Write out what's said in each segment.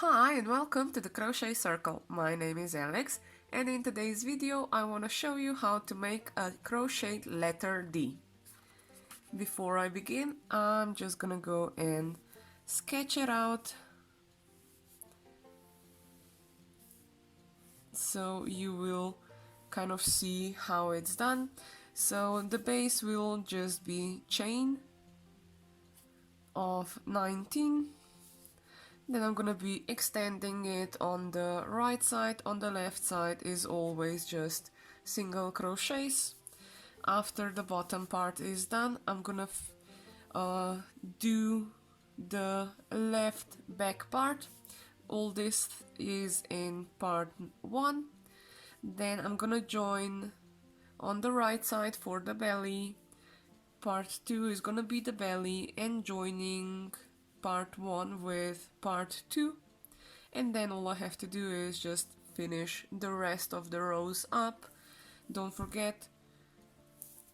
Hi and welcome to the Crochet Circle. My name is Alex and in today's video I want to show you how to make a crochet letter D. Before I begin, I'm just gonna go and sketch it out so you will kind of see how it's done. So the base will just be chain of 19. Then I'm gonna be extending it on the right side. On the left side is always just single crochets. After the bottom part is done, I'm gonna do the left back part. All this is in part 1. Then I'm gonna join on the right side for the belly. Part 2 is gonna be the belly and joining part 1 with part 2, and then all I have to do is just finish the rest of the rows up. Don't forget,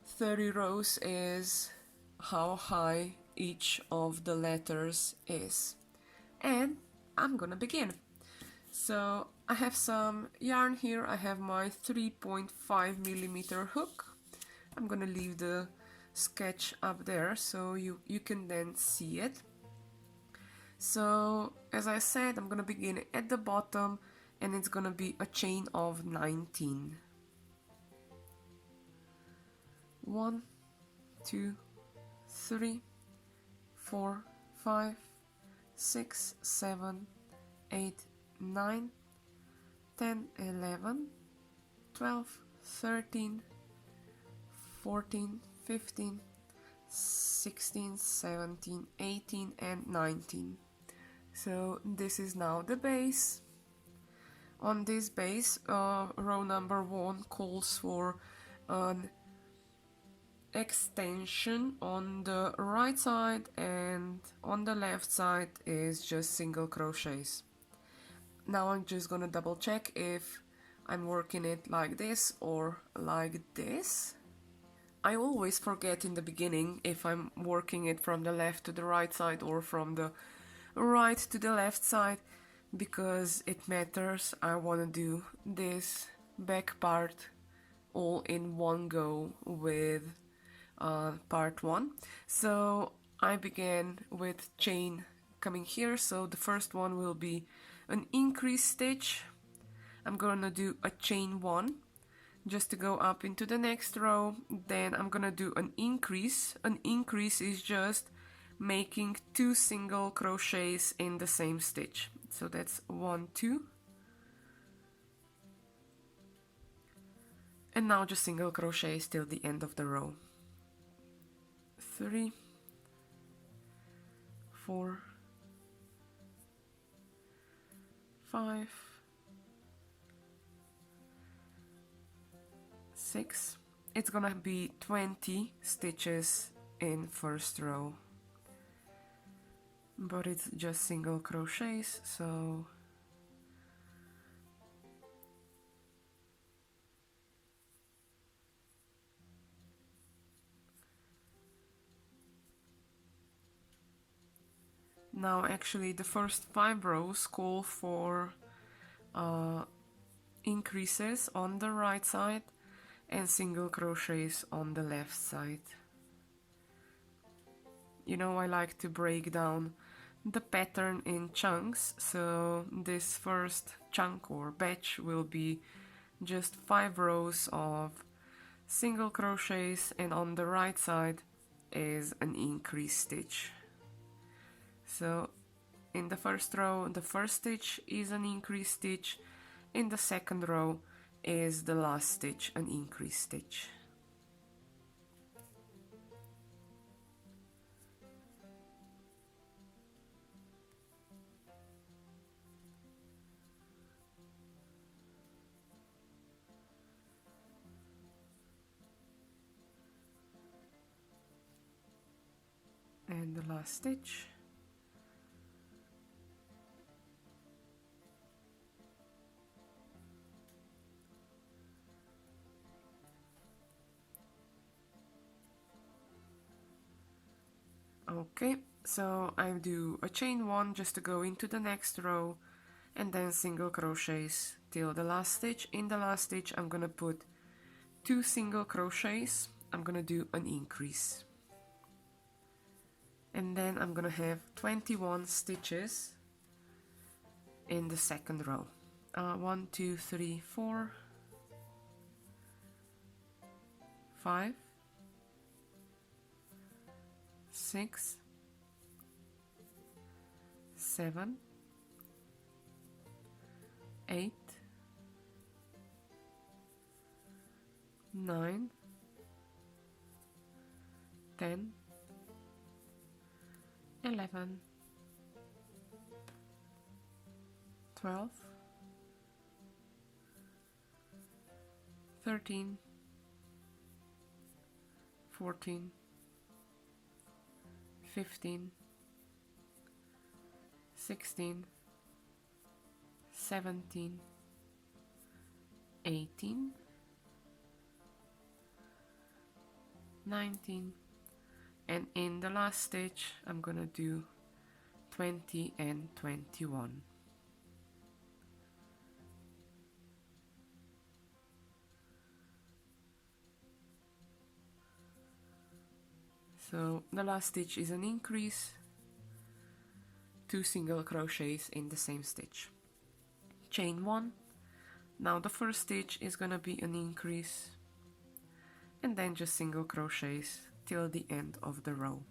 30 rows is how high each of the letters is. And I'm gonna begin. So I have some yarn here. I have my 3.5mm hook. I'm gonna leave the sketch up there so you can then see it. So as I said, I'm gonna begin at the bottom and it's gonna be a chain of 19. 1, 2, 3, 4, 5, 6, 7, 8, 9, 10, 11, 12, 13, 14, 15, 16, 17, 18 and 19. So this is now the base. On this base, row number 1 calls for an extension on the right side, and on the left side is just single crochets. Now I'm just gonna double check if I'm working it like this or like this. I always forget in the beginning if I'm working it from the left to the right side or from the right to the left side, because it matters. I want to do this back part all in one go with part 1. So I began with chain coming here, so the first one will be an increase stitch. I'm gonna do a chain 1 just to go up into the next row. Then I'm gonna do an increase. An increase is just making 2 single crochets in the same stitch. So that's 1, 2. And now just single crochets till the end of the row. 3, 4, 5, 6. It's gonna be 20 stitches in first row, but it's just single crochets, so now actually the first 5 rows call for increases on the right side and single crochets on the left side. You know, I like to break down the pattern in chunks, so this first chunk or batch will be just 5 rows of single crochets, and on the right side is an increase stitch. So in the first row, the first stitch is an increase stitch. In the second row is the last stitch, an increase stitch. And the last stitch. Okay, so I do a chain 1 just to go into the next row, and then single crochets till the last stitch. In the last stitch I'm gonna put 2 single crochets. I'm gonna do an increase, and then I'm gonna have 21 stitches in the second row. 1 2 3 4 5 6 7 8 9 10 11 12 13 14 15 16 17 18 19, and in the last stitch I'm gonna do 20 and 21. So the last stitch is an increase, 2 single crochets in the same stitch. Chain 1. Now the first stitch is gonna be an increase, and then just single crochets till the end of the row.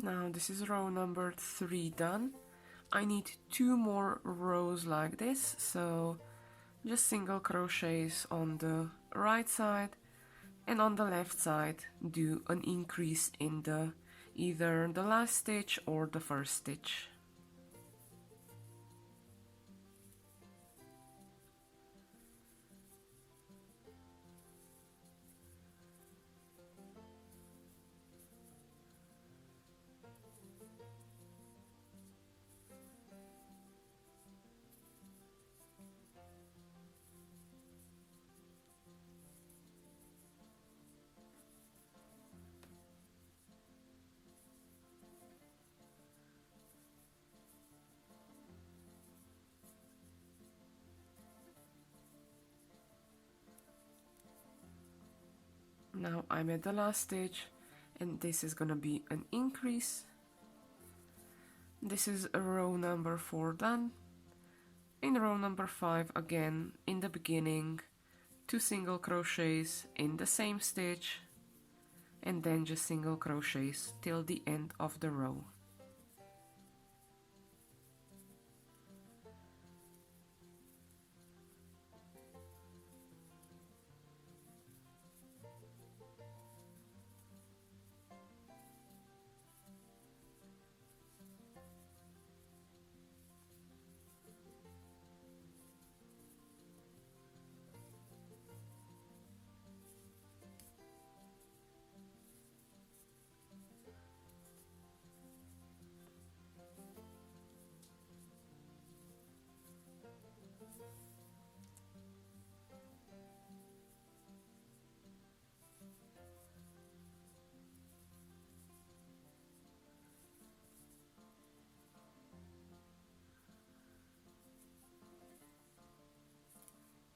Now this is row number 3 done. I need 2 more rows like this, so just single crochets on the right side, and on the left side do an increase in the either the last stitch or the first stitch. Now I'm at the last stitch, and this is gonna be an increase. This is row number 4 done. In row number 5, again in the beginning, 2 single crochets in the same stitch, and then just single crochets till the end of the row.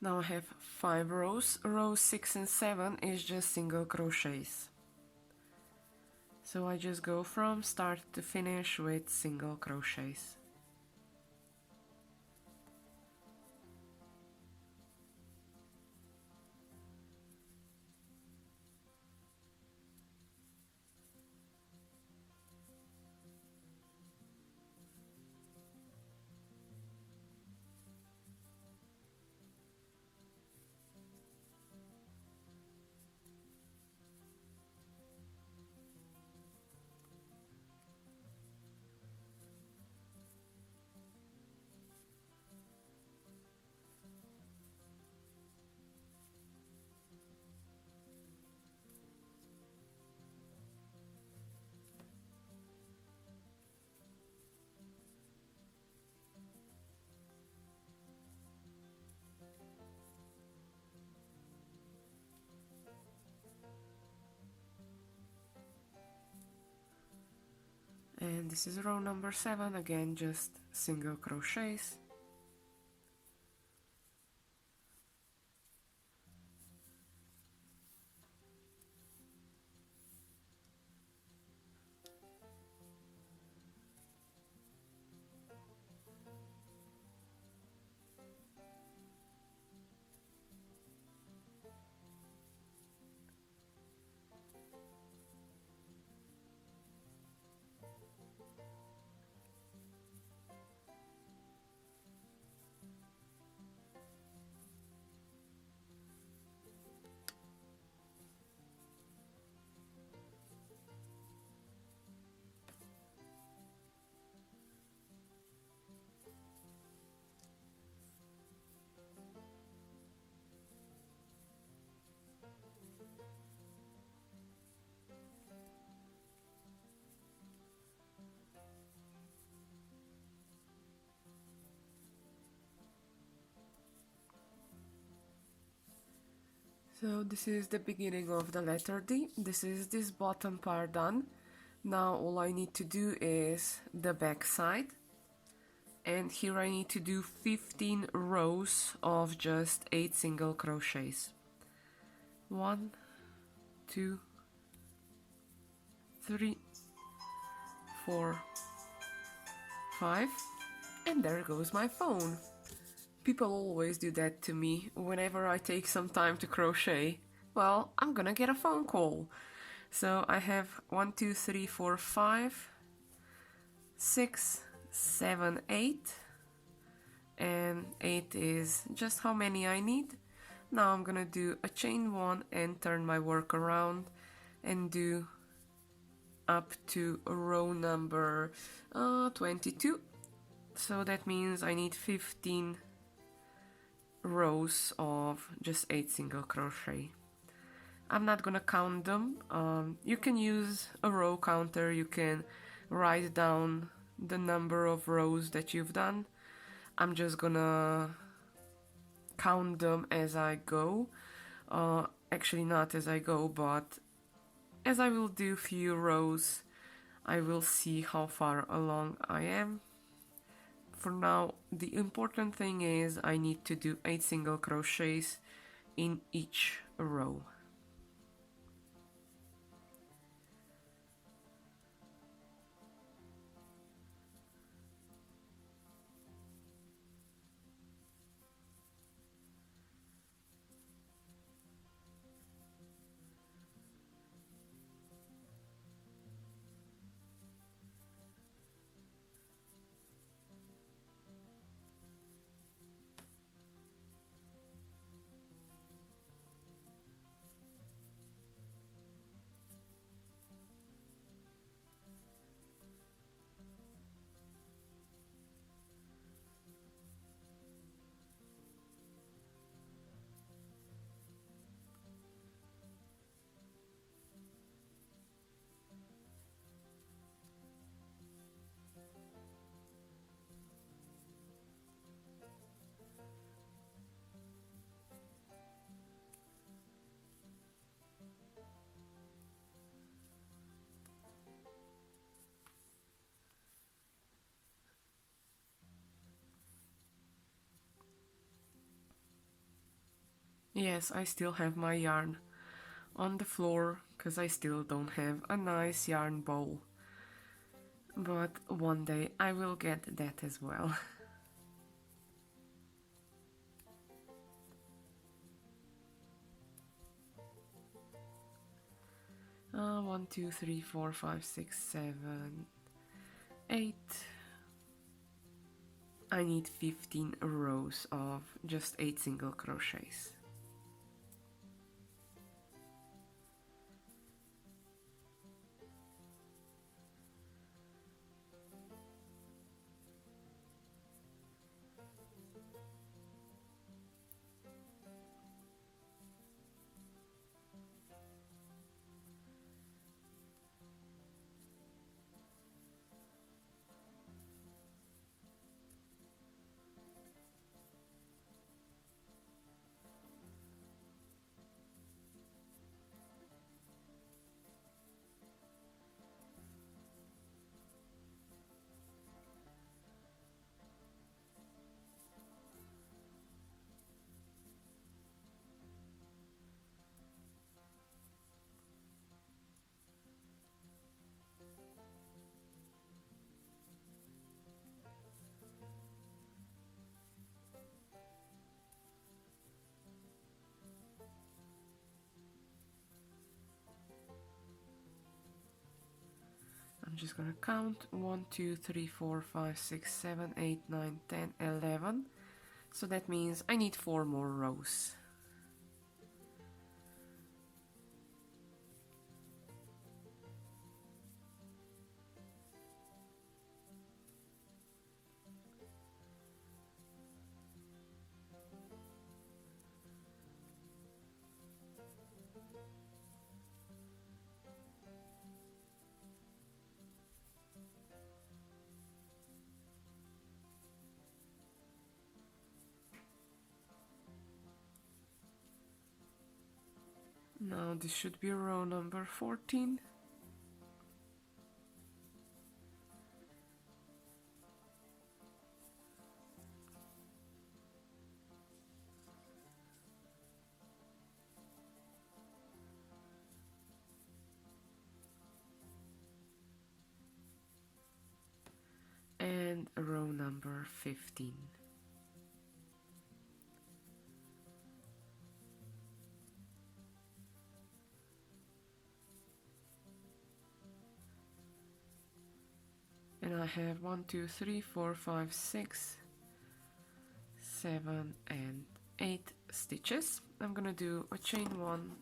Now I have 5 rows. Rows 6 and 7 is just single crochets. So I just go from start to finish with single crochets. And this is row number 7, again just single crochets. So this is the beginning of the letter D. This is this bottom part done. Now all I need to do is the back side. And here I need to do 15 rows of just 8 single crochets. 1, 2, 3, 4, 5, and there goes my phone. People always do that to me whenever I take some time to crochet. Well, I'm gonna get a phone call. So I have 1, 2, 3, 4, 5, 6, 7, 8, and 8 is just how many I need. Now I'm gonna do a chain 1 and turn my work around and do up to row number 22. So that means I need 15 rows of just 8 single crochet. I'm not gonna count them. You can use a row counter, you can write down the number of rows that you've done. I'm just gonna count them as I go. Actually not as I go, but as I will do few rows, I will see how far along I am. For now, the important thing is I need to do 8 single crochets in each row. Yes, I still have my yarn on the floor because I still don't have a nice yarn bowl. But one day I will get that as well. 1, 2, 3, 4, 5, 6, 7, 8. I need 15 rows of just 8 single crochets. I'm just gonna count 1, 2, 3, 4, 5, 6, 7, 8, 9, 10, 11. So that means I need 4 more rows. Now this should be row number 14. And row number 15. And I have 1, 2, 3, 4, 5, 6, 7, and 8 stitches. I'm gonna do a chain 1.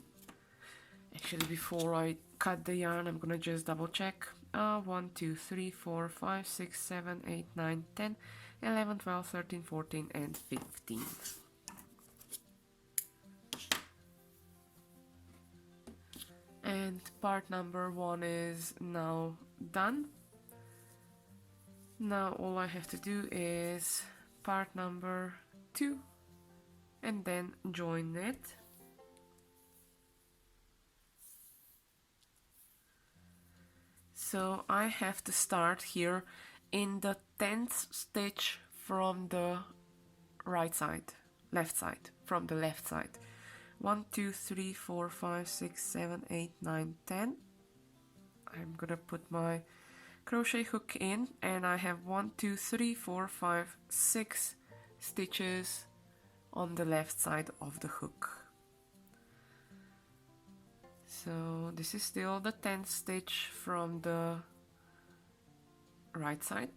Actually, before I cut the yarn, I'm gonna just double check. 1, 2, 3, 4, 5, 6, 7, 8, 9, 10, 11, 12, 13, 14, and 15. And part number 1 is now done. Now all I have to do is part number 2 and then join it. So I have to start here in the 10th stitch from the right side, left side, from the left side. 1, 2, 3, 4, 5, 6, 7, 8, 9, 10. I'm gonna put my crochet hook in and I have 1, 2, 3, 4, 5, 6 stitches on the left side of the hook. So this is still the 10th stitch from the right side.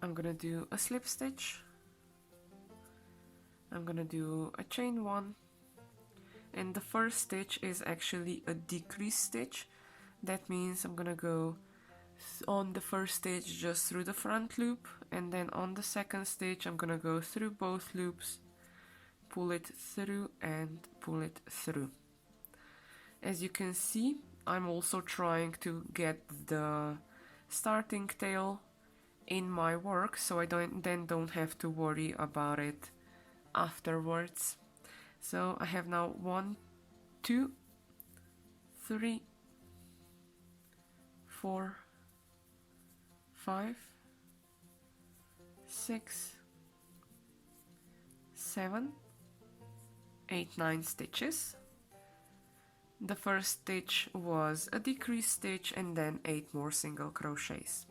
I'm gonna do a slip stitch. I'm gonna do a chain 1, and the first stitch is actually a decrease stitch. That means I'm gonna go on the first stitch just through the front loop, and then on the second stitch I'm gonna go through both loops, pull it through and pull it through. As you can see, I'm also trying to get the starting tail in my work, so I don't have to worry about it afterwards. So I have now 1, 2, 3, 4, 5, 6, 7, 8, 9 stitches. The first stitch was a decrease stitch and then 8 more single crochets.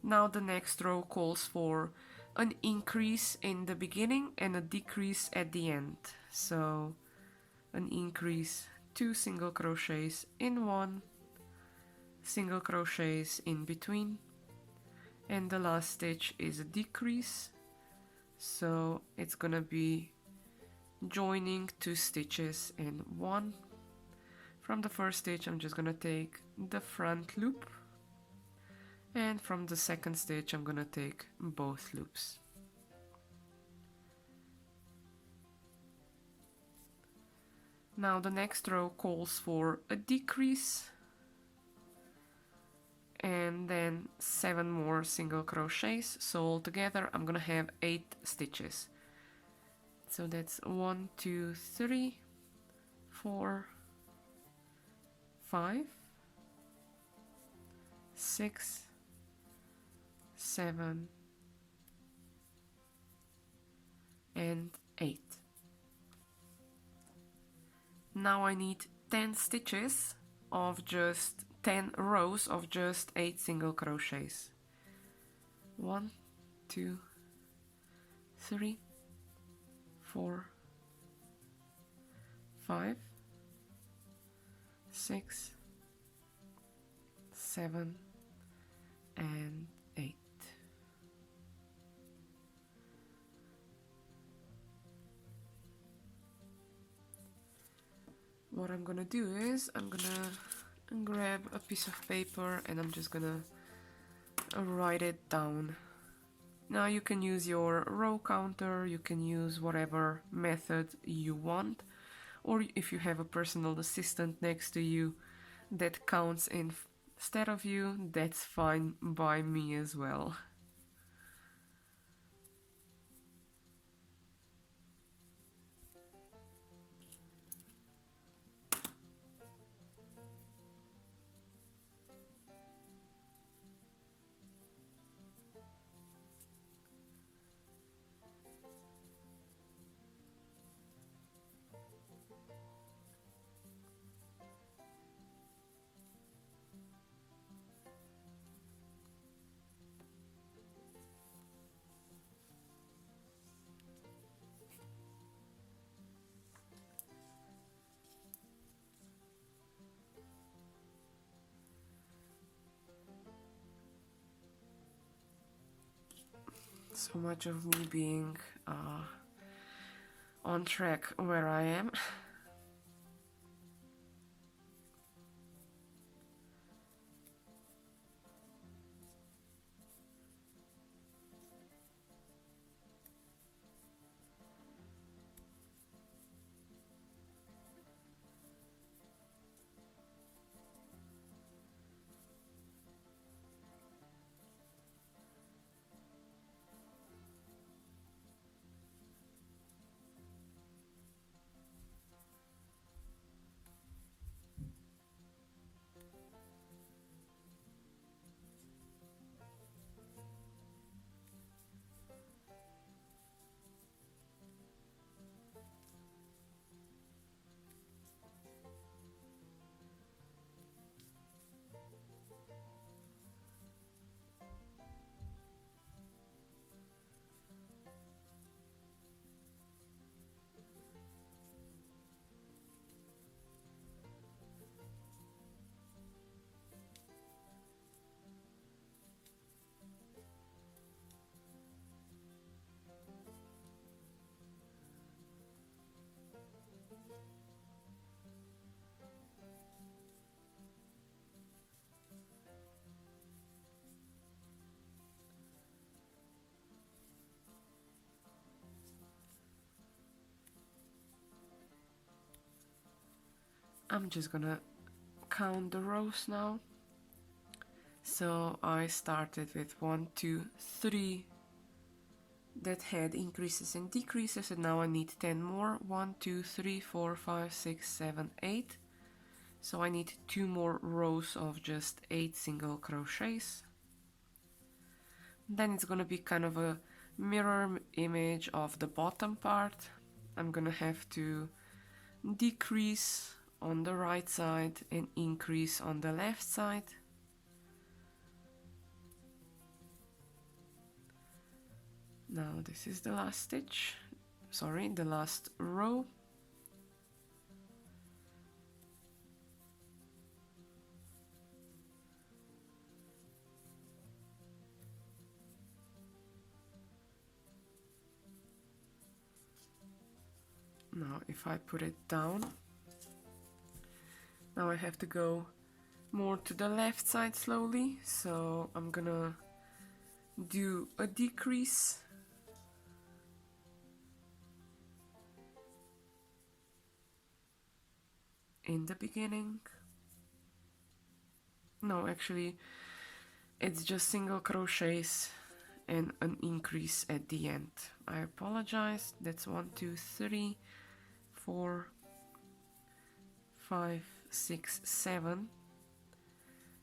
Now the next row calls for an increase in the beginning and a decrease at the end. So an increase, 2 single crochets in one, single crochets in between, and the last stitch is a decrease, so it's gonna be joining 2 stitches in one. From the first stitch I'm just gonna take the front loop, and from the second stitch I'm gonna take both loops. Now the next row calls for a decrease and then 7 more single crochets, so altogether I'm gonna have 8 stitches. So that's 1, 2, 3, 4, 5, 6, 7, and 8. Now I need 10 stitches of just 10 rows of just 8 single crochets. 1, 2, 3, 4, 5, 6, 7, and 8. What I'm gonna do is I'm gonna grab a piece of paper and I'm just gonna write it down. Now you can use your row counter, you can use whatever method you want, or if you have a personal assistant next to you that counts instead of you, that's fine by me as well. So much of me being on track where I am. I'm just gonna count the rows now. So I started with 1, 2, 3 that had increases and decreases, and now I need 10 more. 1, 2, 3, 4, 5, 6, 7, 8. So I need 2 more rows of just 8 single crochets. Then it's gonna be kind of a mirror image of the bottom part. I'm gonna have to decrease on the right side and increase on the left side. Now this is the last stitch, sorry, the last row. Now if I put it down, now I have to go more to the left side slowly, so I'm gonna do a decrease. In the beginning. No, actually, it's just single crochets and an increase at the end. I apologize. That's 1, 2, 3, 4, 5, 6, 7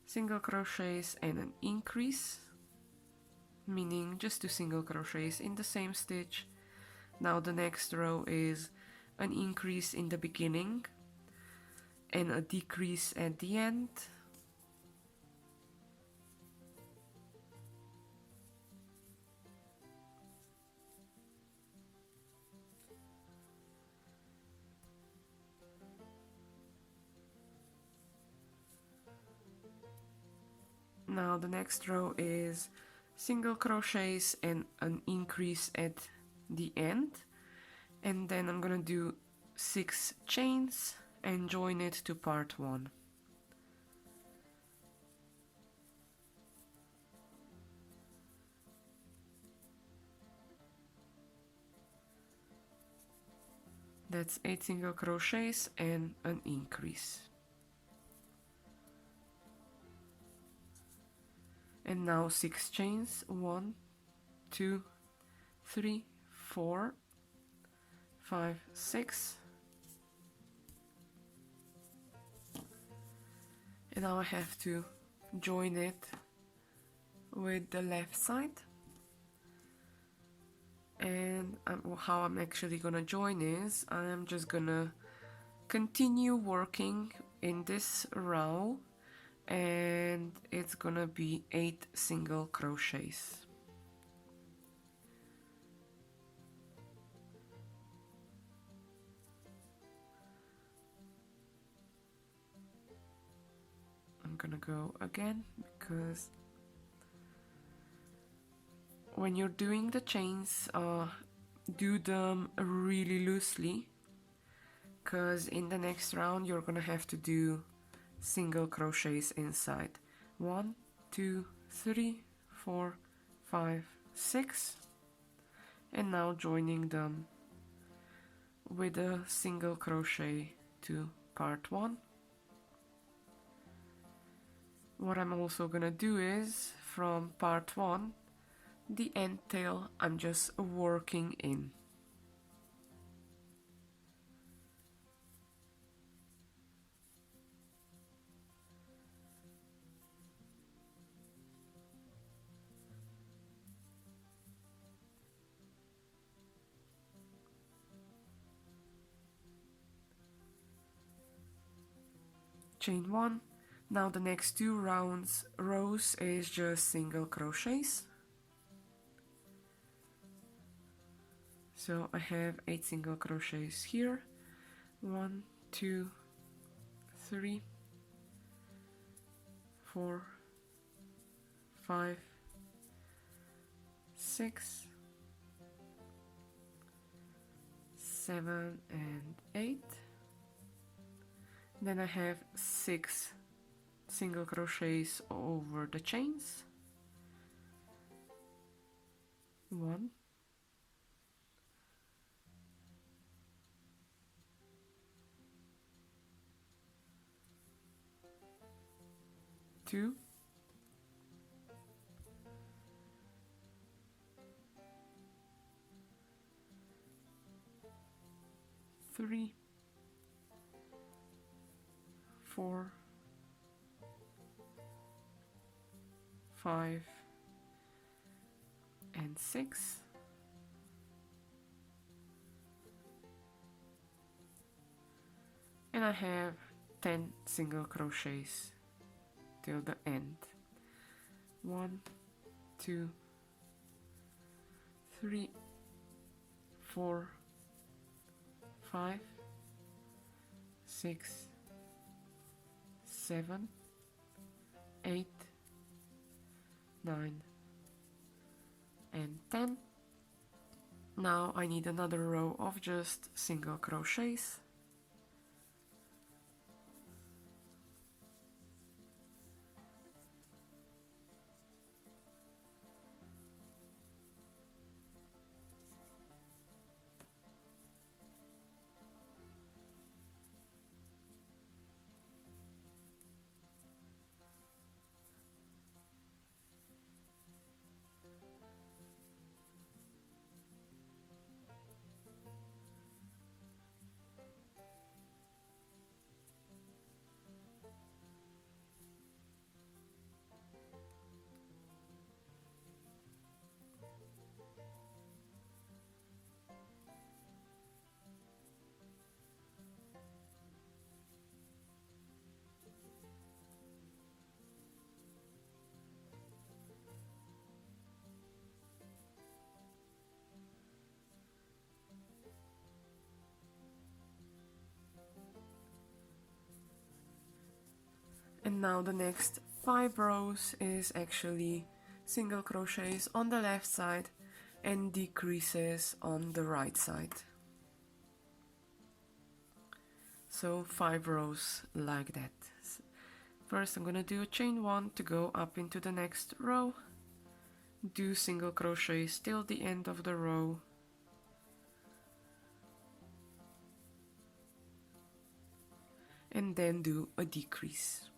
single crochets and an increase, meaning just 2 single crochets in the same stitch. Now the next row is an increase in the beginning and a decrease at the end. Now the next row is single crochets and an increase at the end, and then I'm gonna do 6 chains and join it to part 1. That's 8 single crochets and an increase. And now 6 chains, 1, 2, 3, 4, 5, 6. And now I have to join it with the left side. And how I'm actually gonna join is I'm just gonna continue working in this row, and it's gonna be 8 single crochets. I'm gonna go again because when you're doing the chains, do them really loosely, because in the next round you're gonna have to do single crochets inside. 1, 2, 3, 4, 5, 6, and now joining them with a single crochet to part 1. What I'm also gonna do is from part 1, the end tail I'm just working in. Chain 1. Now the next 2 rows is just single crochets. So I have 8 single crochets here. 1, 2, 3, 4, 5, 6, 7, and 8. Then I have 6 single crochets over the chains. 1, 2, 3, 4, 5, and 6. And I have 10 single crochets till the end. 1, 2, 3, 4, 5, 6, 7, 8, 9, and 10. Now I need another row of just single crochets. And now the next 5 rows is actually single crochets on the left side and decreases on the right side. So 5 rows like that. First I'm gonna do a chain 1 to go up into the next row, do single crochets till the end of the row, and then do a decrease.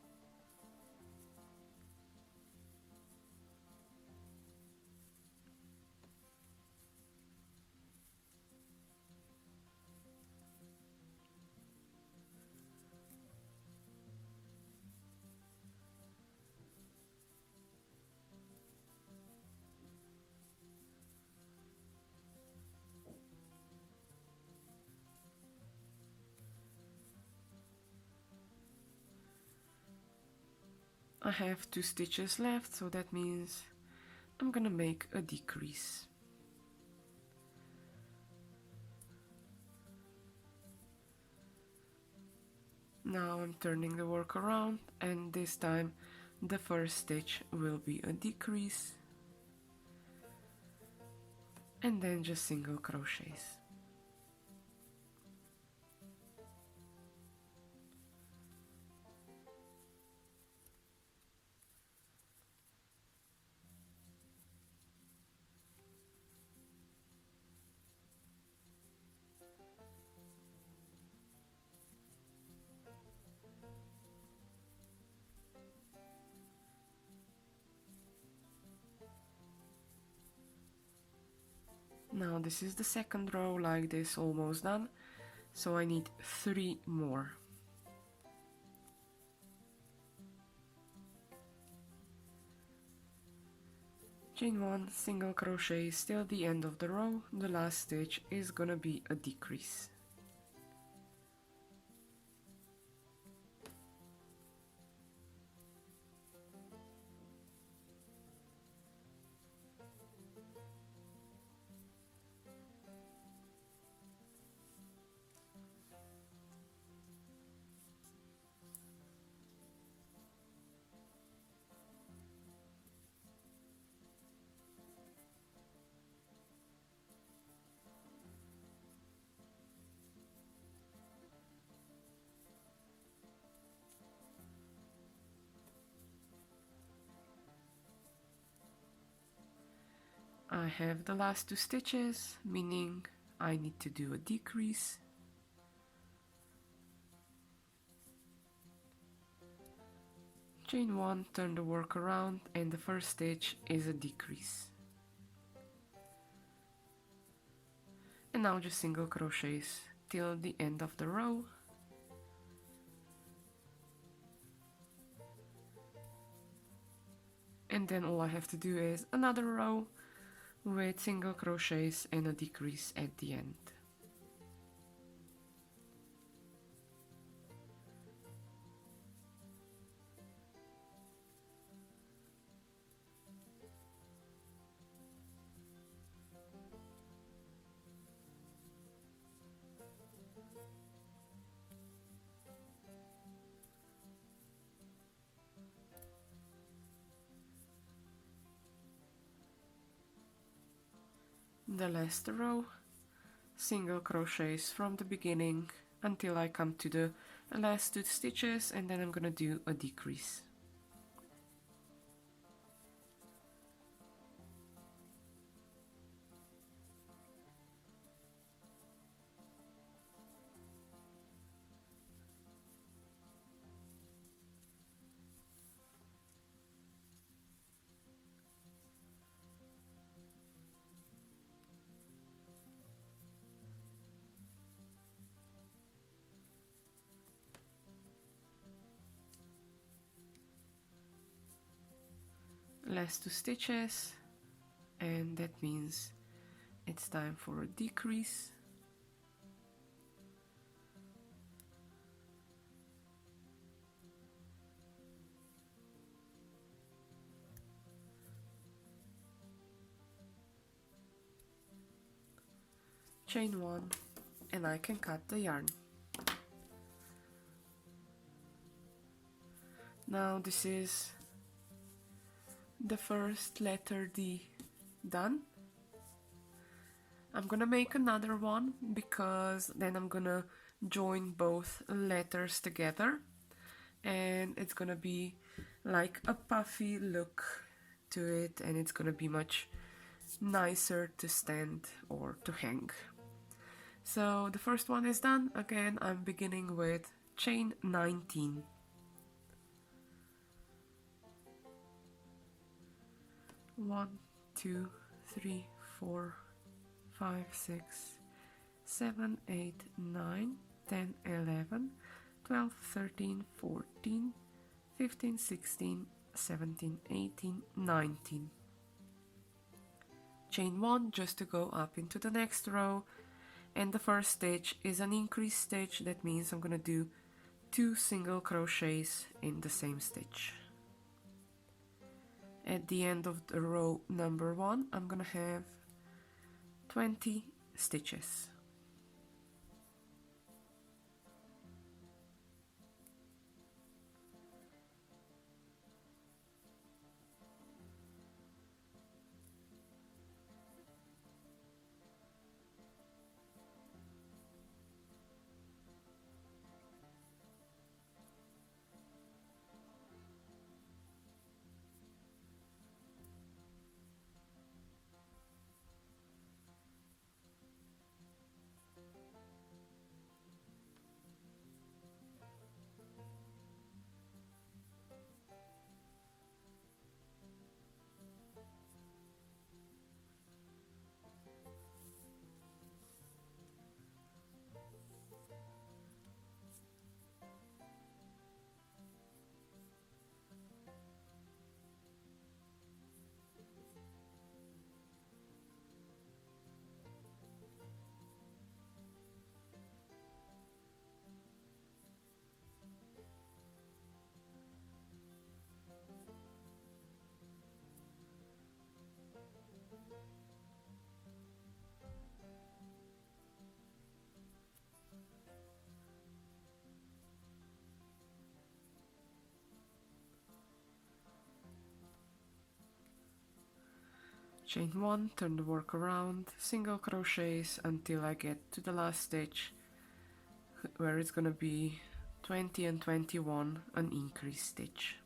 I have 2 stitches left, so that means I'm gonna make a decrease. Now I'm turning the work around, and this time the first stitch will be a decrease, and then just single crochets. Now this is the second row like this, almost done, so I need 3 more. Chain 1, single crochets till the end of the row, the last stitch is gonna be a decrease. I have the last 2 stitches, meaning I need to do a decrease. Chain 1, turn the work around, and the first stitch is a decrease. And now just single crochets till the end of the row. And then all I have to do is another row with single crochets and a decrease at the end. The last row, single crochets from the beginning until I come to the last 2 stitches, and then I'm gonna do a decrease. Last 2 stitches, and that means it's time for a decrease. Chain 1, and I can cut the yarn. Now this is the first letter D done. I'm gonna make another one because then I'm gonna join both letters together and it's gonna be like a puffy look to it, and it's gonna be much nicer to stand or to hang. So the first one is done. Again, I'm beginning with chain 19. 1, 2, 3, 4, 5, 6, 7, 8, 9, 10, 11, 12, 13, 14, 15, 16, 17, 18, 19. Chain 1 just to go up into the next row, and the first stitch is an increase stitch. That means I'm gonna do 2 single crochets in the same stitch. At the end of the row number 1, I'm gonna have 20 stitches. Chain 1, turn the work around, single crochets until I get to the last stitch where it's gonna be 20 and 21, an increase stitch.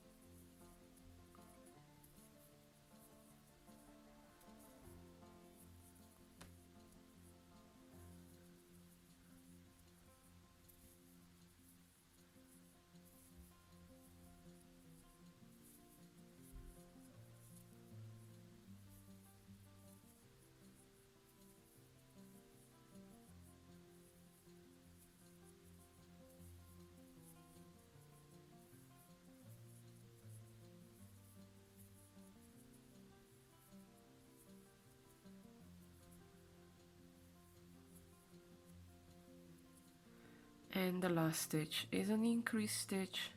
And the last stitch is an increase stitch,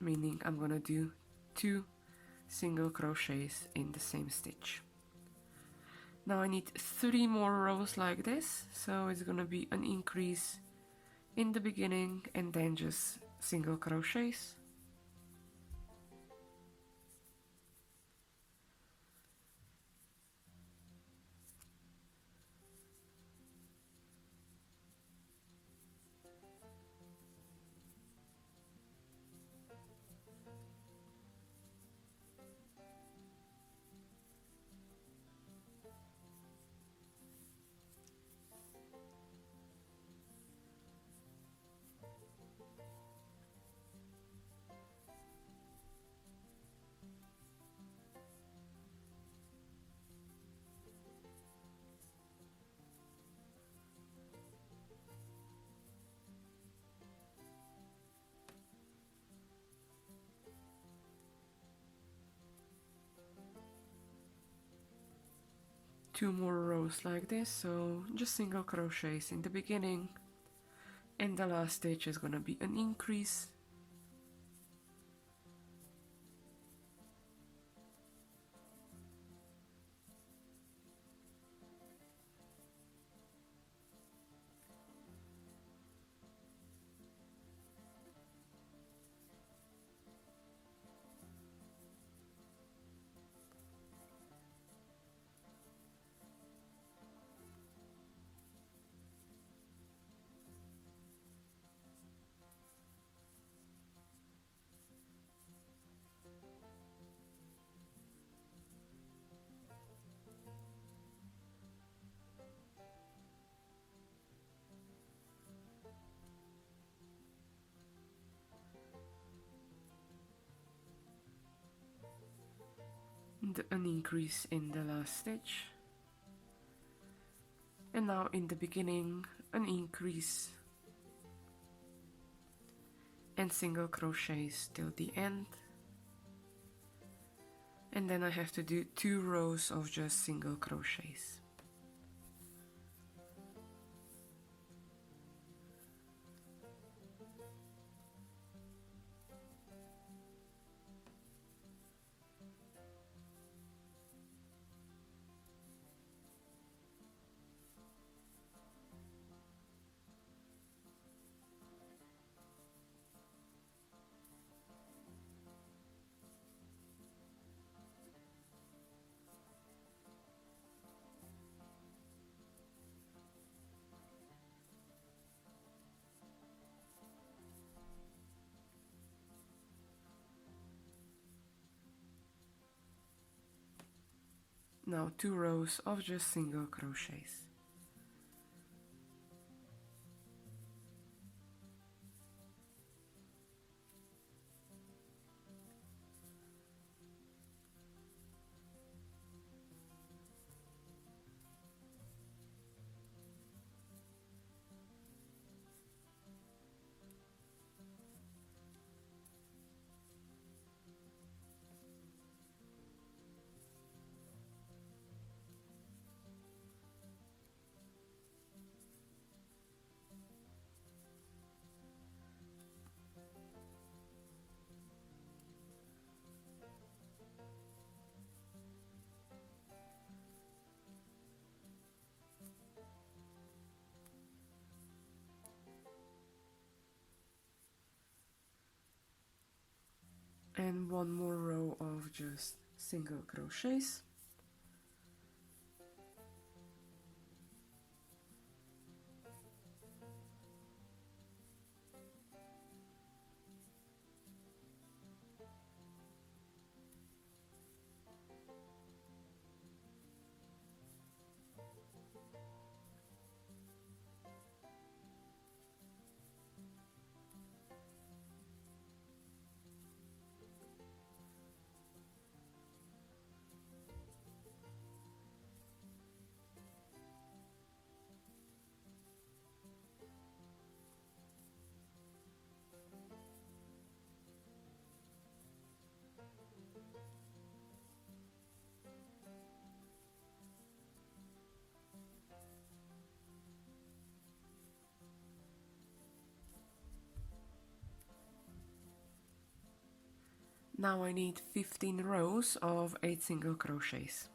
meaning I'm gonna do 2 single crochets in the same stitch. Now I need 3 more rows like this, so it's gonna be an increase in the beginning and then just single crochets. Two more rows like this, so just single crochets in the beginning, and the last stitch is gonna be an increase. an increase in the last stitch, and now in the beginning an increase and single crochets till the end, and then I have to do 2 rows of just single crochets. Now 2 rows of just single crochets. And 1 more row of just single crochets. Now I need 15 rows of 8 single crochets.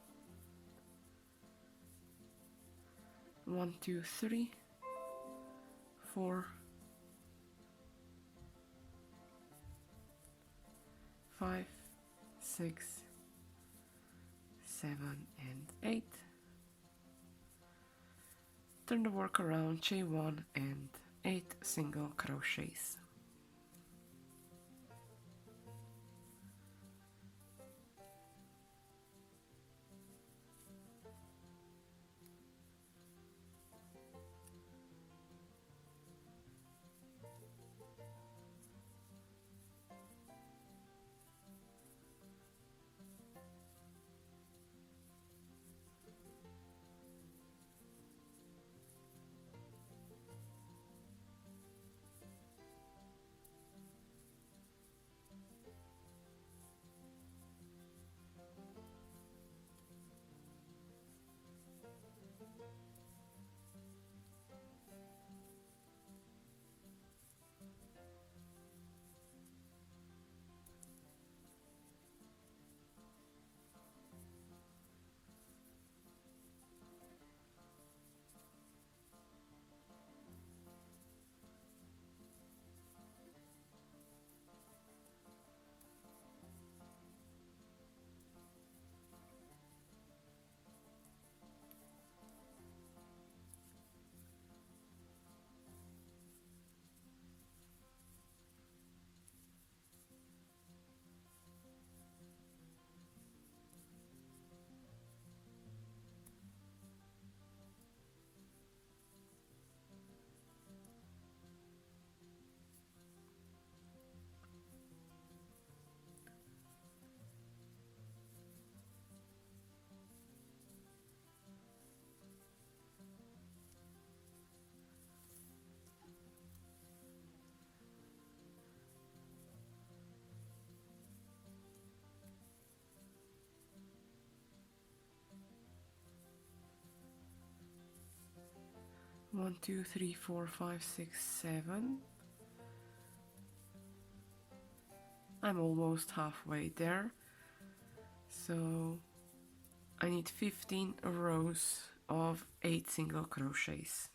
1, 2, 3, 4, 5, 6, 7, and 8. Turn the work around, chain 1 and 8 single crochets. 1 2 3 4 5 6 7. I'm almost halfway there, so I need 15 rows of 8 single crochets.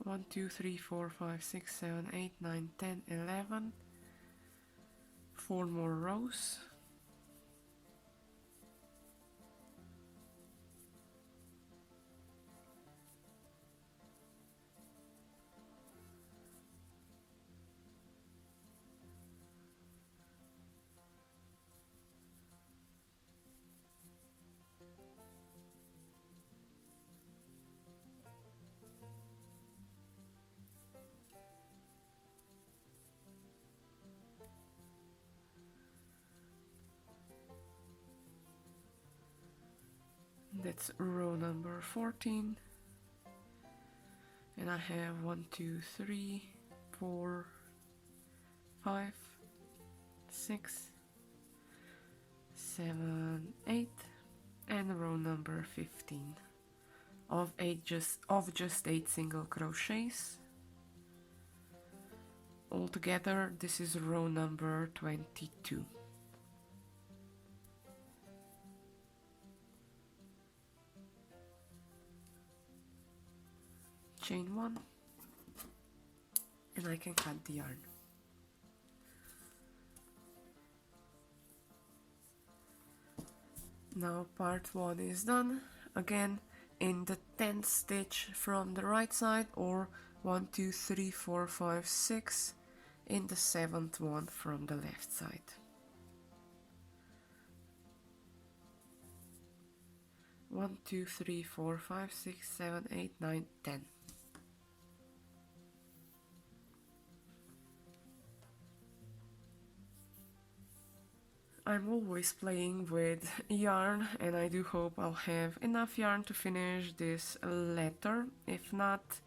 One, 2, 3, 4, 5, 6, 7, 8, 9, 10, 11. 4 more rows. That's row number 14. And I have 1, 2, 3, 4, 5, 6, 7, 8, and row number 15 of just 8 single crochets. Altogether, this is row number 22. Chain 1, and I can cut the yarn. Now part 1 is done. Again, in the 10th stitch from the right side, or 1, 2, 3, 4, 5, 6 in the 7th one from the left side. 1, 2, 3, 4, 5, 6, 7, 8, 9, 10. I'm always playing with yarn, and I do hope I'll have enough yarn to finish this letter. If not,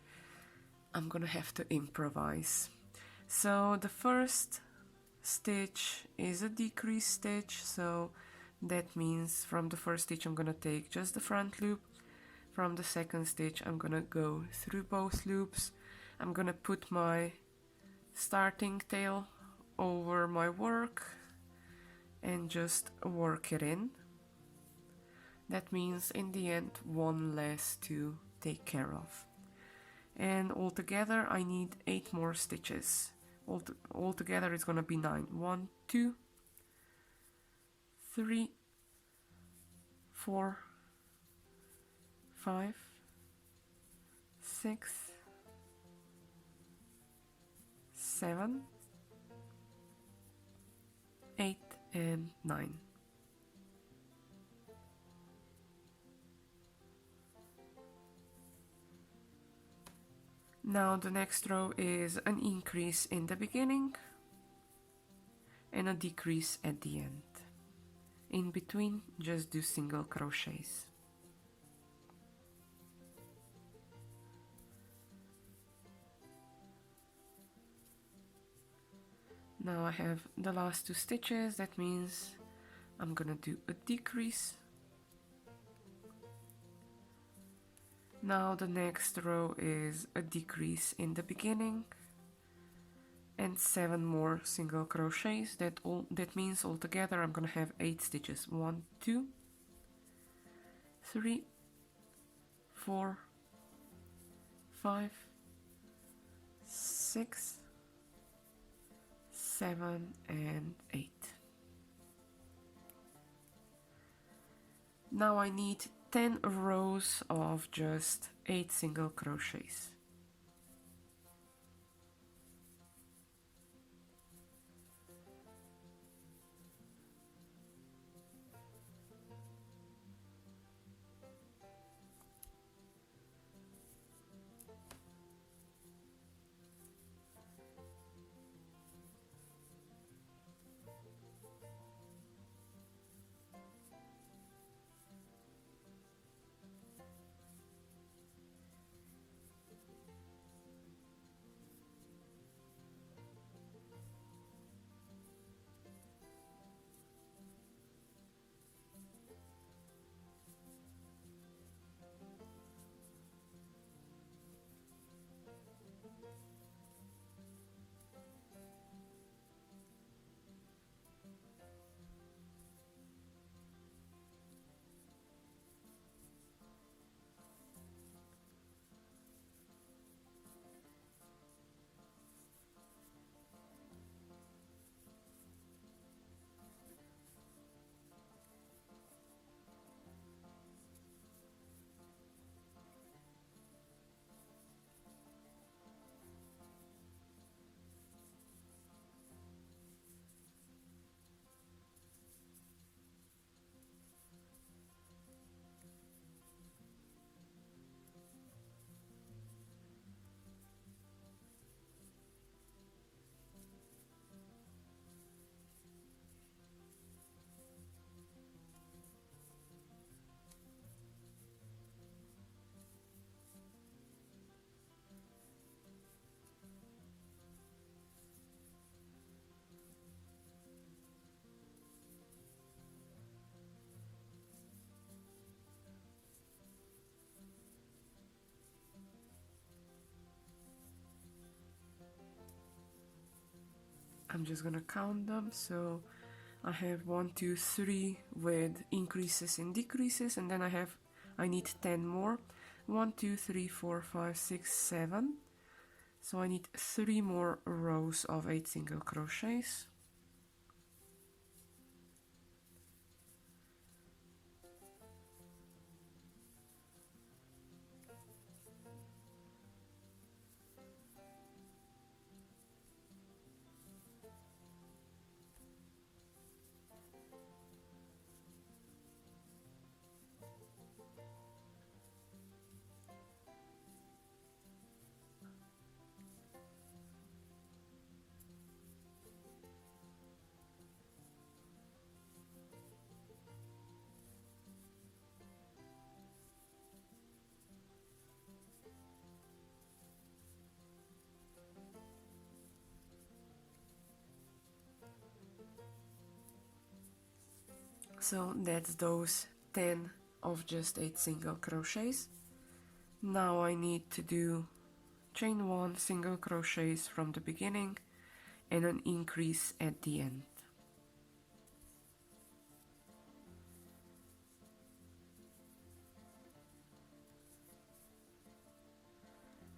I'm gonna have to improvise. So the first stitch is a decrease stitch, so that means from the first stitch I'm gonna take just the front loop. From the second stitch I'm gonna go through both loops. I'm gonna put my starting tail over my work and just work it in. That means in the end one less to take care of. And altogether I need 8 more stitches. Altogether it's gonna be 9. 1, 2, 3, 4, 5, 6, 7, 8, and 9. Now the next row is an increase in the beginning and a decrease at the end. In between, just do single crochets. Now I have the last 2 stitches, that means I'm gonna do a decrease. Now the next row is a decrease in the beginning and 7 more single crochets. That means altogether I'm gonna have 8 stitches. 1, 2, 3, 4, 5, 6, 7 and 8. Now I need 10 rows of just 8 single crochets. I'm just gonna count them. So I have 1, 2, 3 with increases and decreases, and then I need 10 more. 1, 2, 3, 4, 5, 6, 7. So I need 3 more rows of 8 single crochets. So that's those 10 of just 8 single crochets. Now I need to do chain 1 single crochets from the beginning and an increase at the end.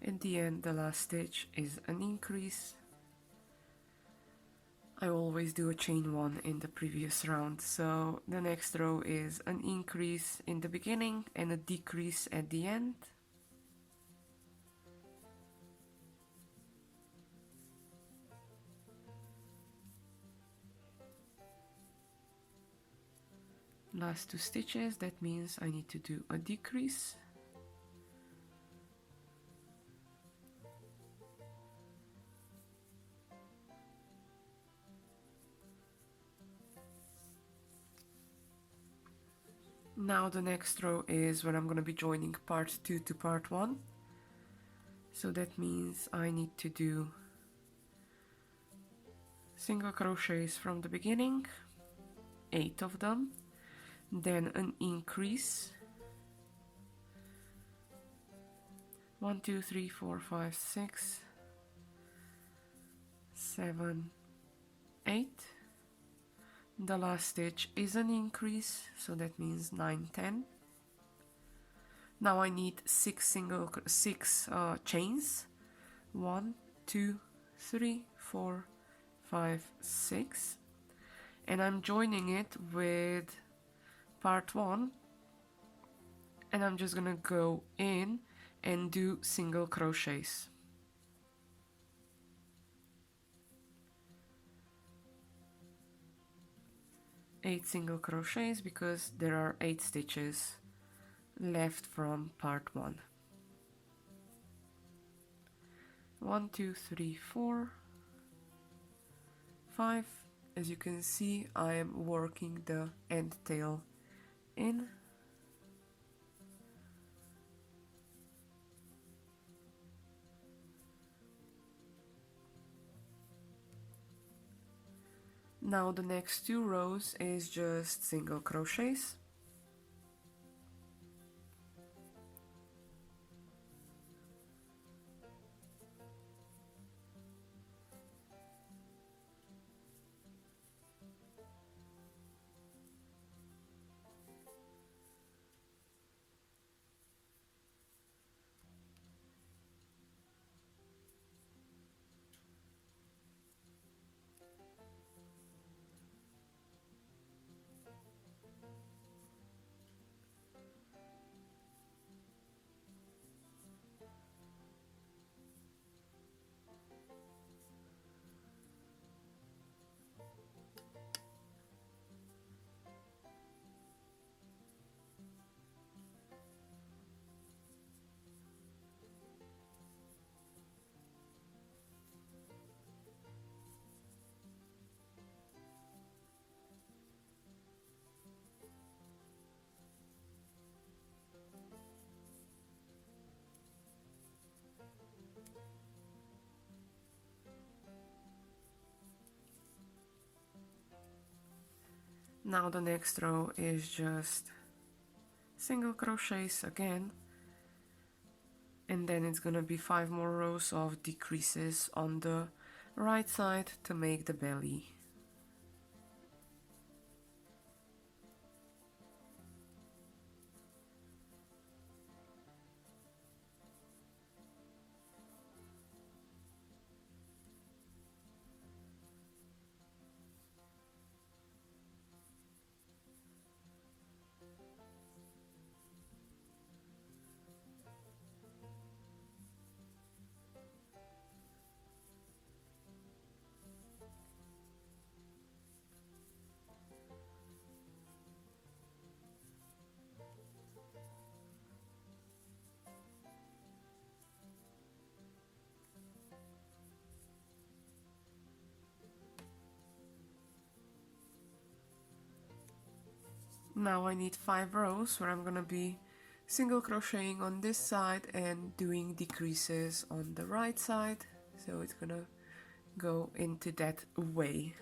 At the end, the last stitch is an increase. I always do a chain 1 in the previous round, so the next row is an increase in the beginning and a decrease at the end. Last 2 stitches, that means I need to do a decrease. Now the next row is when I'm going to be joining part 2 to part 1. So that means I need to do single crochets from the beginning, 8 of them, then an increase, 1, 2, 3, 4, 5, 6, 7, 8. The last stitch is an increase, so that means 9, 10. Now I need six chains. 1, 2, 3, 4, 5, 6, and I'm joining it with part 1, and I'm just gonna go in and do single crochets. Eight single crochets because there are 8 stitches left from part 1. 1, 2, 3, 4, 5. As you can see, I am working the end tail in. Now the next 2 rows is just single crochets. Now the next row is just single crochets again, and then it's gonna be 5 more rows of decreases on the right side to make the belly. Now I need 5 rows where I'm gonna be single crocheting on this side and doing decreases on the right side, so it's gonna go into that way.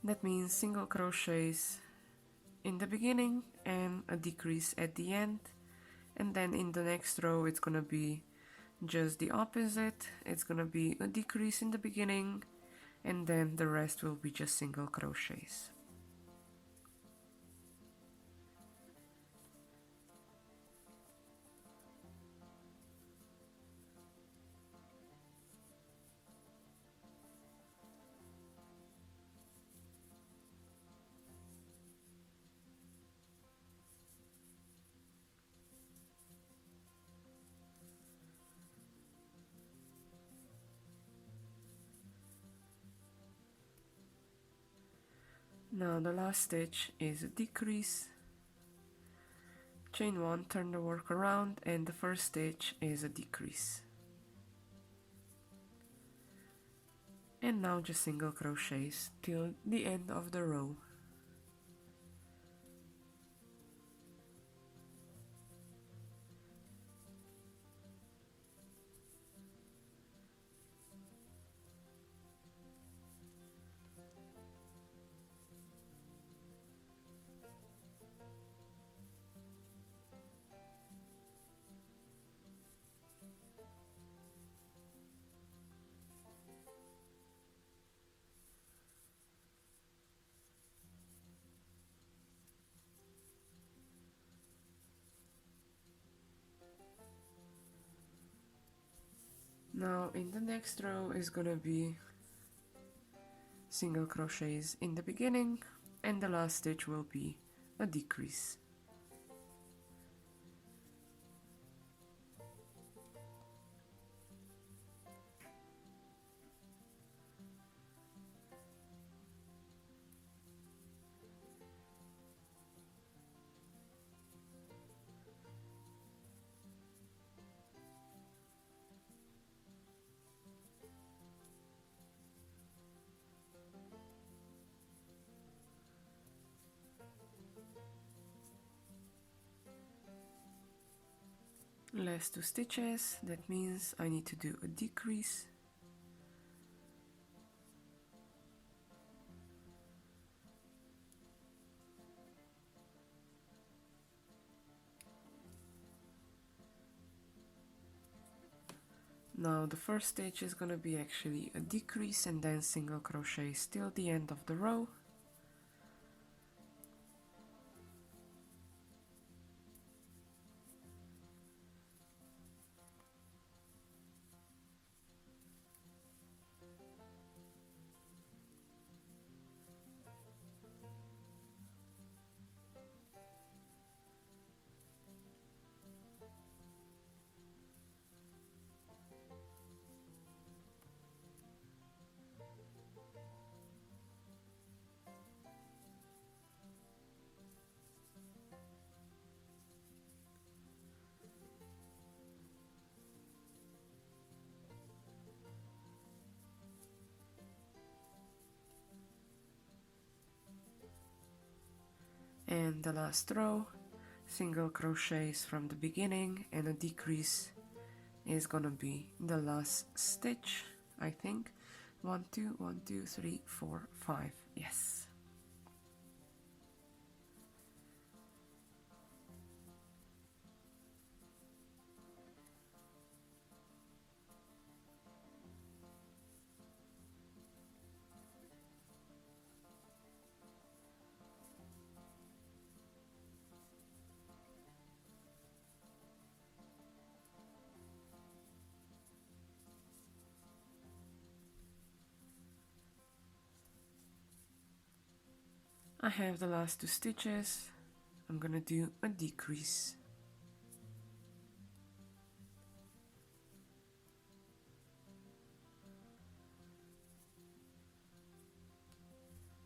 That means single crochets in the beginning and a decrease at the end, and then in the next row it's gonna be just the opposite. It's gonna be a decrease in the beginning, and then the rest will be just single crochets. Now the last stitch is a decrease, chain 1, turn the work around, and the first stitch is a decrease. And now just single crochets till the end of the row. Now in the next row is gonna be single crochets in the beginning, and the last stitch will be a decrease. Last 2 stitches, that means I need to do a decrease. Now the first stitch is gonna be actually a decrease and then single crochet till the end of the row. And the last row, single crochets from the beginning, and a decrease is gonna be the last stitch, I think. 1 2 1 2 3 4 5. Yes. I have the last 2 stitches. I'm gonna do a decrease.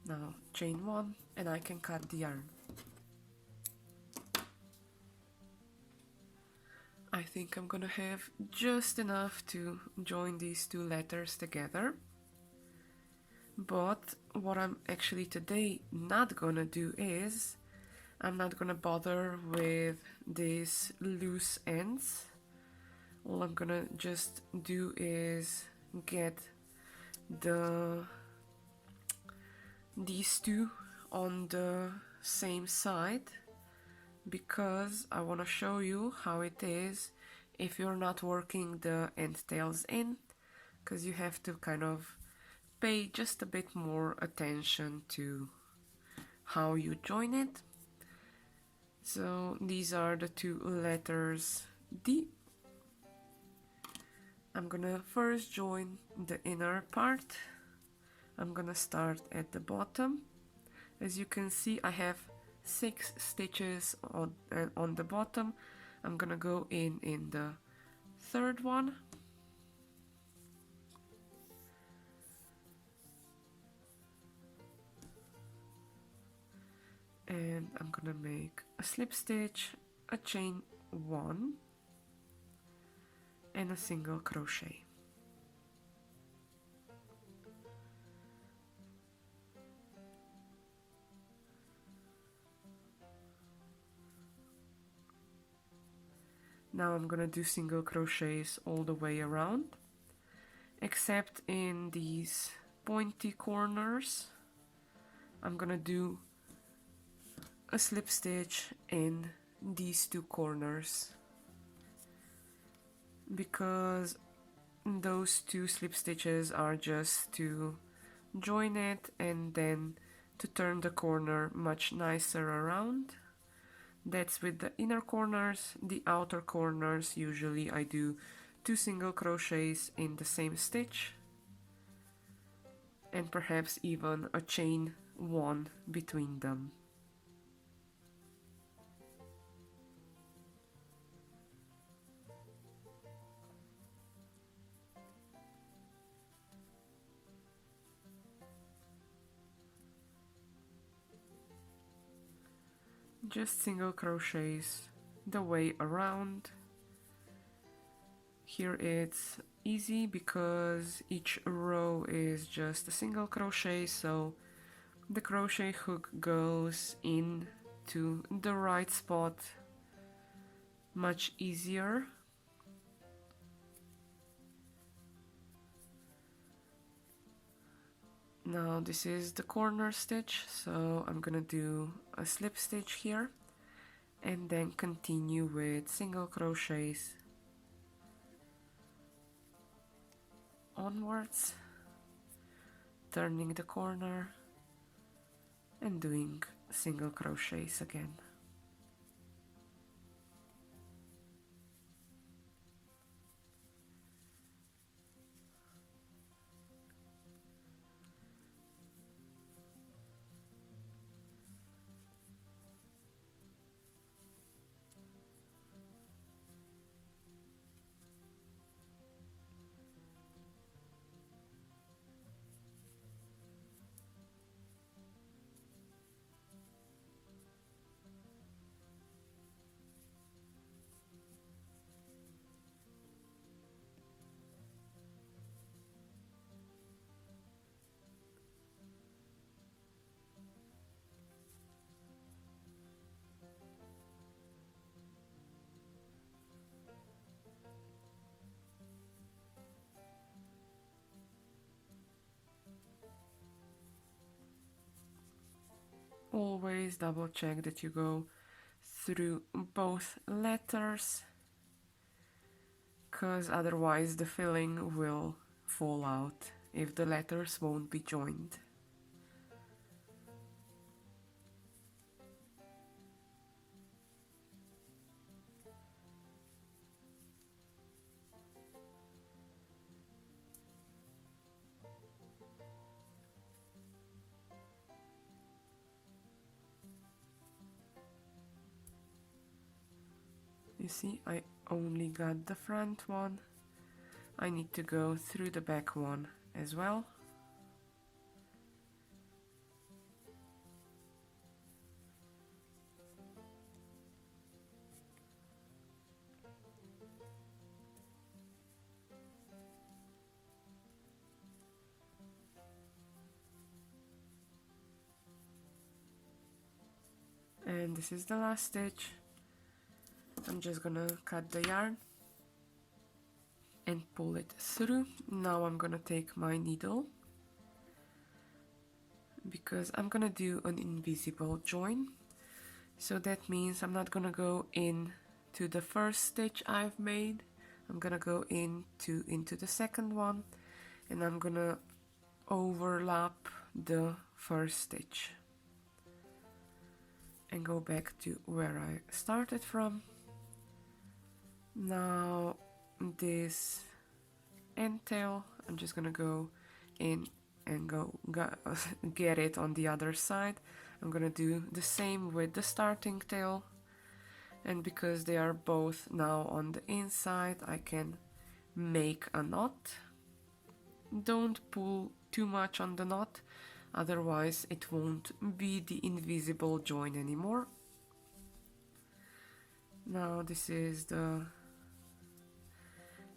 Now chain 1 and I can cut the yarn. I think I'm gonna have just enough to join these 2 letters together. But what I'm actually today not gonna do is I'm not gonna bother with these loose ends. All I'm gonna just do is get these 2 on the same side, because I want to show you how it is if you're not working the end tails in, because you have to kind of pay just a bit more attention to how you join it. So these are the 2 letters D. I'm gonna first join the inner part. I'm gonna start at the bottom. As you can see, I have 6 stitches on the bottom. I'm gonna go in the 3rd one. And I'm gonna make a slip stitch, a chain 1, and a single crochet. Now I'm gonna do single crochets all the way around, except in these pointy corners. I'm gonna do a slip stitch in these 2 corners, because those 2 slip stitches are just to join it and then to turn the corner much nicer around. That's with the inner corners. The outer corners usually I do 2 single crochets in the same stitch, and perhaps even a chain 1 between them. Just single crochets the way around. Here it's easy because each row is just a single crochet, so the crochet hook goes in to the right spot much easier. Now this is the corner stitch, so I'm gonna do a slip stitch here and then continue with single crochets onwards, turning the corner and doing single crochets again. Always double check that you go through both letters, because otherwise the filling will fall out if the letters won't be joined. You see, I only got the front one. I need to go through the back one as well. And this is the last stitch. I'm just gonna cut the yarn and pull it through. Now I'm gonna take my needle, because I'm gonna do an invisible join. So that means I'm not gonna go in to the first stitch I've made. I'm gonna go into the second one, and I'm gonna overlap the first stitch and go back to where I started from. Now this end tail, I'm just gonna go in and get it on the other side. I'm gonna do the same with the starting tail, and because they are both now on the inside, I can make a knot. Don't pull too much on the knot, otherwise it won't be the invisible join anymore. Now this is the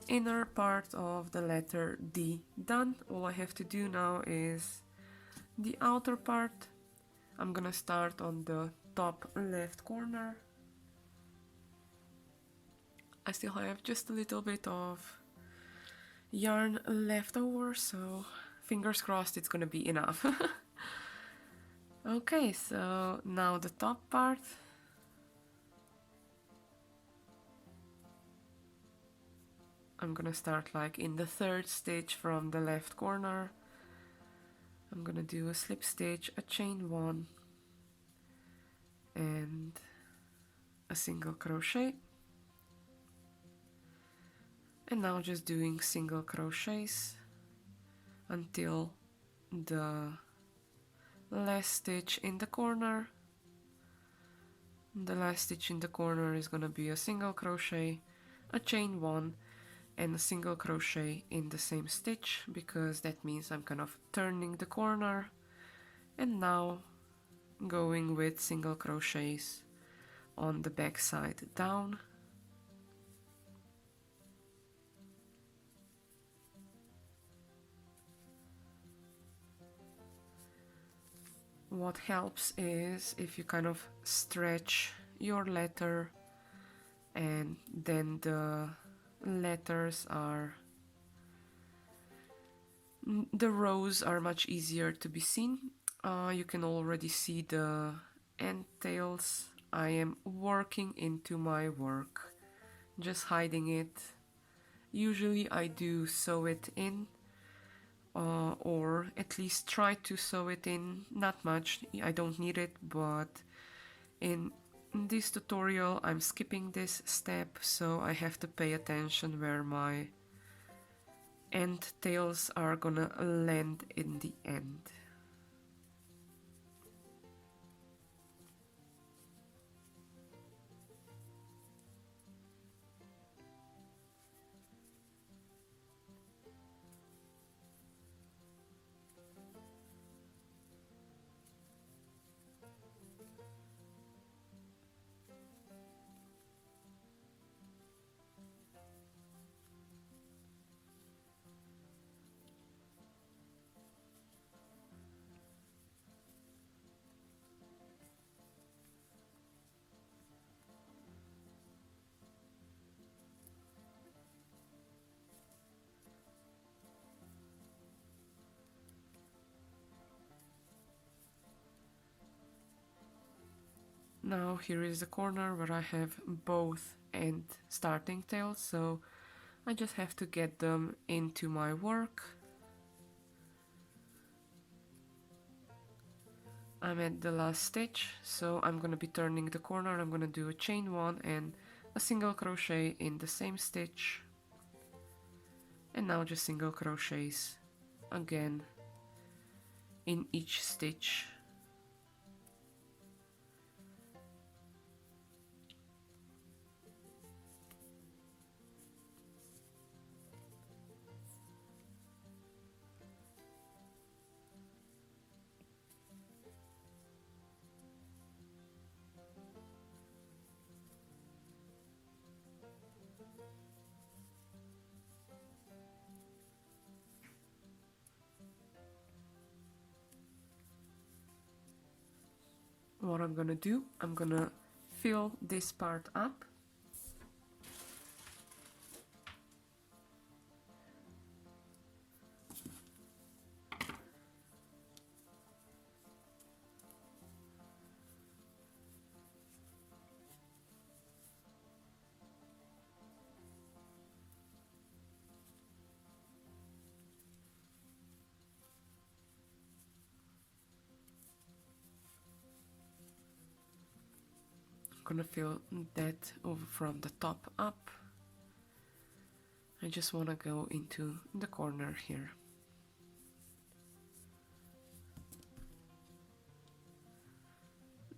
inner part of the letter D done. All I have to do now is the outer part. I'm gonna start on the top left corner. I still have just a little bit of yarn left over, so fingers crossed it's gonna be enough. Okay, so now the top part. I'm gonna start like in the third stitch from the left corner. I'm gonna do a slip stitch, a chain 1 and a single crochet, And now just doing single crochets until the last stitch in the corner. The last stitch in the corner is gonna be a single crochet, a chain one, and a single crochet in the same stitch, because that means I'm kind of turning the corner. And now going with single crochets on the back side down. What helps is if you kind of stretch your letter, and then the letters are, the rows are much easier to be seen. You can already see the end tails. I am working into my work, just hiding it. Usually I do sew it in, or at least try to sew it in. Not much, I don't need it, but in this tutorial I'm skipping this step, so I have to pay attention where my end tails are gonna land in the end. Now here is the corner where I have both end starting tails, so I just have to get them into my work. I'm at the last stitch, so I'm gonna be turning the corner. I'm gonna do a chain one and a single crochet in the same stitch, and now just single crochets again in each stitch. What I'm gonna do, I'm gonna fill this part up. I'm gonna fill that over from the top up. I just want to go into the corner here.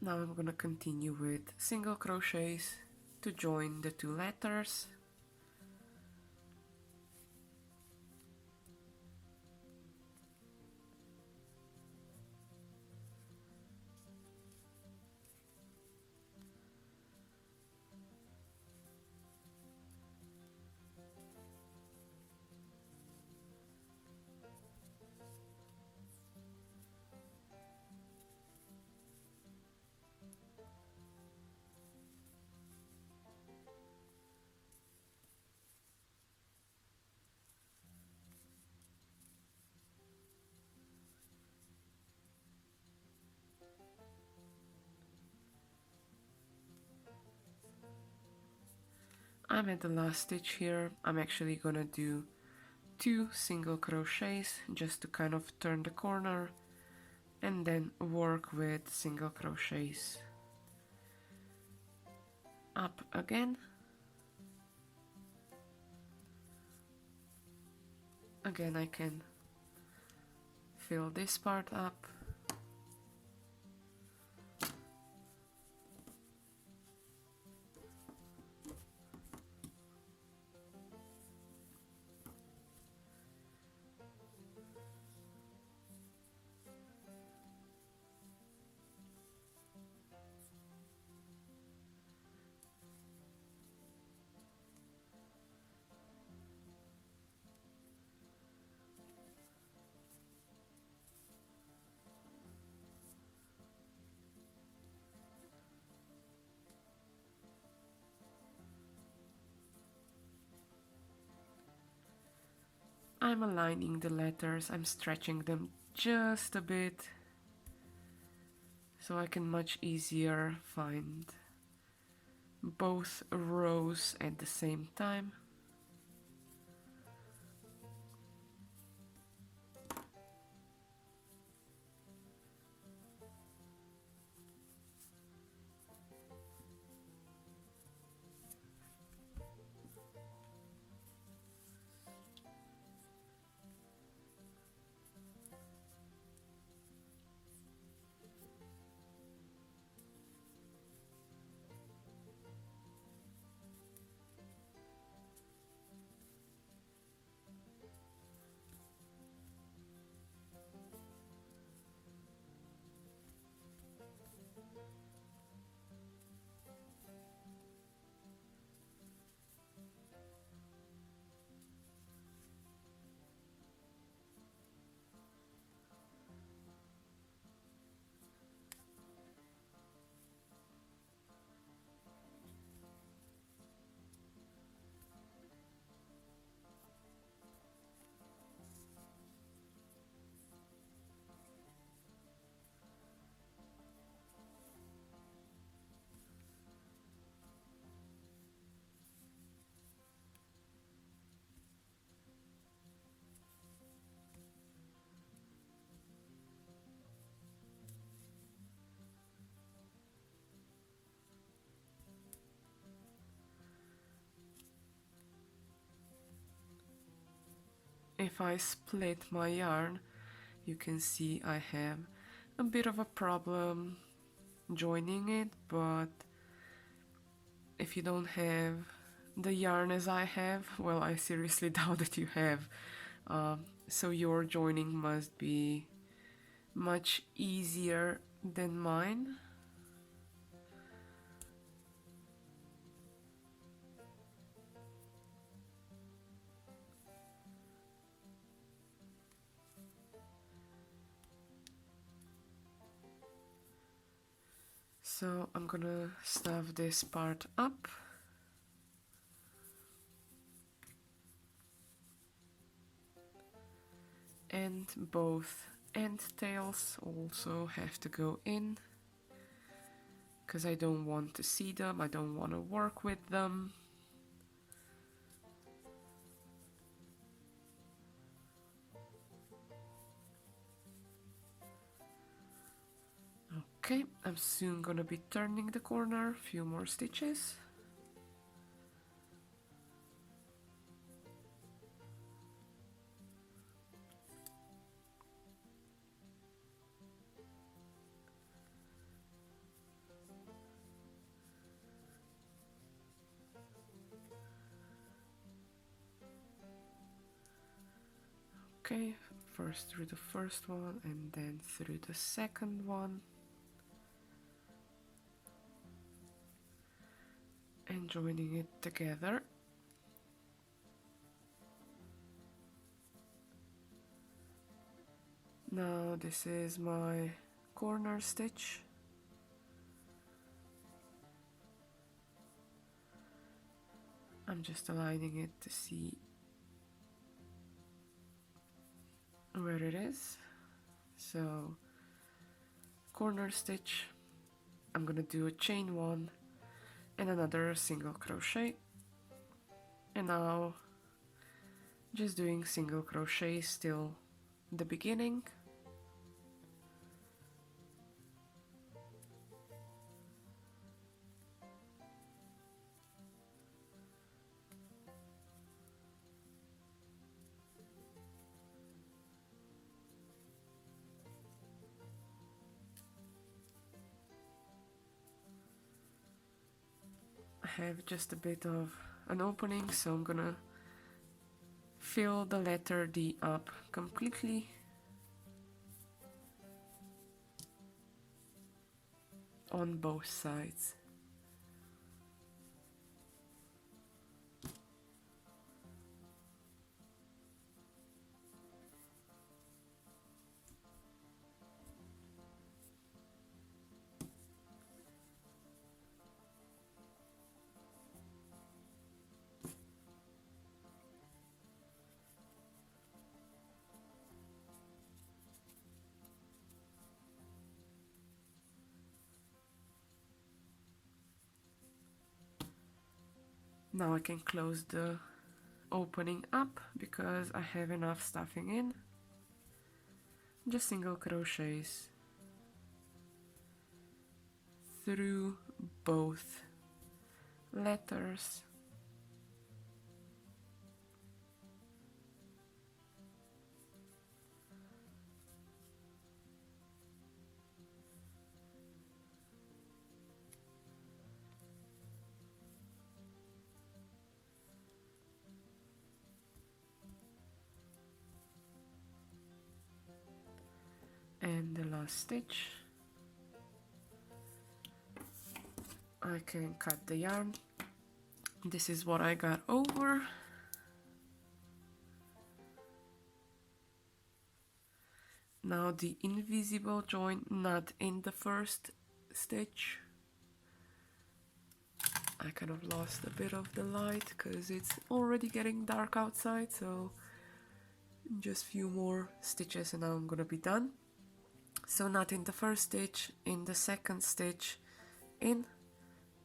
Now I'm gonna continue with single crochets to join the two letters. I'm at the last stitch here. I'm actually gonna do 2 single crochets just to kind of turn the corner, and then work with single crochets up again. Again, I can fill this part up. I'm aligning the letters, I'm stretching them just a bit so I can much easier find both rows at the same time. If I split my yarn, you can see I have a bit of a problem joining it, but if you don't have the yarn as I have, well, I seriously doubt that you have. So your joining must be much easier than mine. So I'm gonna stuff this part up. And both end tails also have to go in, because I don't want to see them, I don't want to work with them. Okay, I'm soon gonna be turning the corner, a few more stitches. Okay, first through the first one and then through the second one. And joining it together. Now this is my corner stitch. I'm just aligning it to see where it is. So corner stitch, I'm gonna do a chain one and another single crochet, and now just doing single crochet still the beginning. have just a bit of an opening, so I'm gonna fill the letter D up completely. On both sides. Now I can close the opening up because I have enough stuffing in. Just single crochets through both letters. And the last stitch, I can cut the yarn. This is what I got over. Now the invisible joint, not in the first stitch. I kind of lost a bit of the light because it's already getting dark outside, so just few more stitches and now I'm gonna be done. So not in the first stitch, in the second stitch, in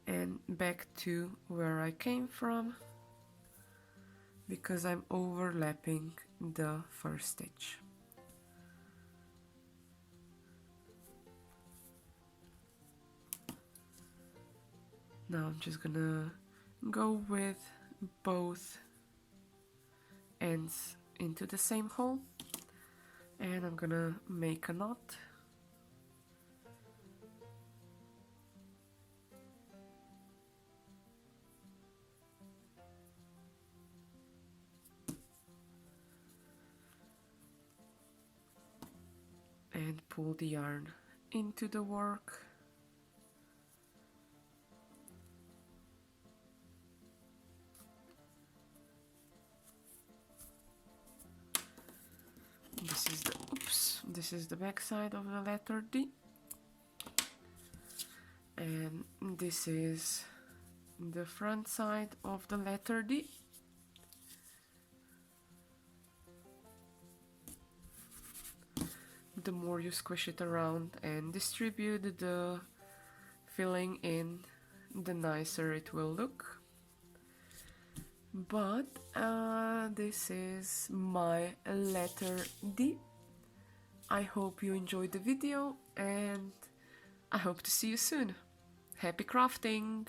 and back to where I came from, because I'm overlapping the first stitch. Now I'm just gonna go with both ends into the same hole and I'm gonna make a knot. And pull the yarn into the work. This is the back side of the letter D. And this is the front side of the letter D. The more you squish it around and distribute the filling in, the nicer it will look. But this is my letter D. I hope you enjoyed the video and I hope to see you soon. Happy crafting!